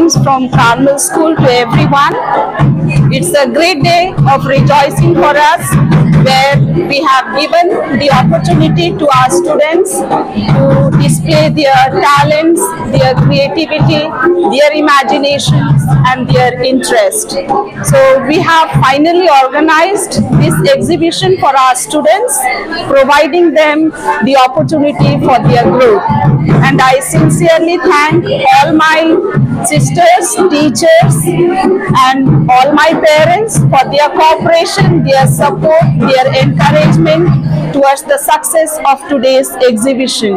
greetings from Carmel School to everyone. It's a great day of rejoicing for us, where we have given the opportunity to our students to display their talents, their creativity, their imaginations and their interest. So we have finally organized this exhibition for our students, providing them the opportunity for their growth. And I sincerely thank all my sisters, teachers and all my parents for their cooperation, their support, their encouragement towards the success of today's exhibition.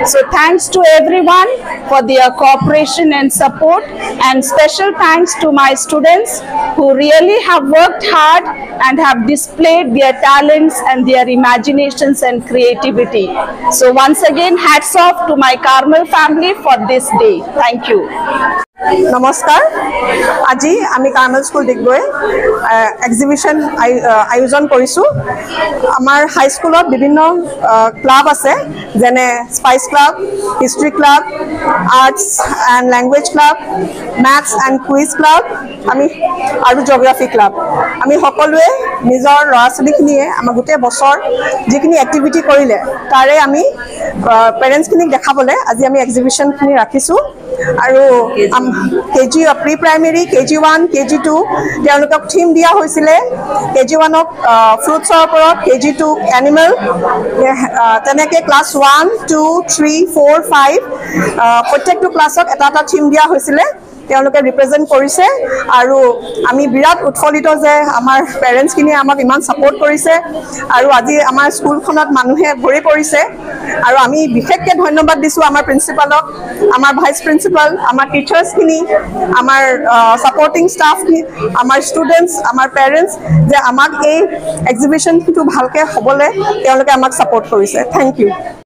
So thanks to everyone for their cooperation and support, and special thanks to my students who really have worked hard and have displayed their talents and their imaginations and creativity. So once again, hats off to my Carmel family for this day. Thank you. নমস্কাৰ আজি আমি Carmel school Digboi exhibition আয়োজন কৰিছোঁ আমাৰ হাই স্কুলত বিভিন্ন club আছে যেনে spice club history club arts and language club maths and quiz club আমি আৰু জিঅ'গ্ৰাফি ক্লাব আমি সকলোৱে নিজৰ ল'ৰা ছোৱালীখিনিয়ে আমাৰ গোটেই বছৰ যিখিনি এক্টিভিটি কৰিলে তাৰে আমি পেৰেণ্টছখিনিক দেখাবলৈ আজি আমি এক্সিবিশনখিনি ৰাখিছোঁ আৰু KG pre primary KG1 KG2 তেওঁলোকক থিম দিয়া হৈছিল KG1 ফ্ৰুটছৰ ওপৰত KG2 এনিমেল তেনেকৈ ক্লাছ 1 2 3 4 5 প্ৰত্যেকটো ক্লাছক এটা এটা থিম দিয়া হৈছিল তেওঁলোকে ৰিপ্ৰেজেন্ট কৰিছে আৰু আমি বিৰাট উৎফুল্লিত যে আমাৰ পেৰেণ্টছখিনিয়ে আমাক ইমান সাপোৰ্ট কৰিছে আৰু আজি আমাৰ স্কুলখনত মানুহে ভৰি পৰিছে আৰু আমি বিশেষকৈ ধন্যবাদ দিছো আমাৰ প্ৰিন্সিপালক আমাৰ ভাইস প্ৰিন্সিপাল আমাৰ টিচাৰ্ছখিনি আমাৰ সাপোৰ্টিং ষ্টাফখিনি আমাৰ ষ্টুডেণ্টছ আমাৰ পেৰেণ্টছ যে আমাক এই এক্সিবিশনটো ভালকৈ হ'বলৈ তেওঁলোকে আমাক সাপোৰ্ট কৰিছে থ্যাংক ইউ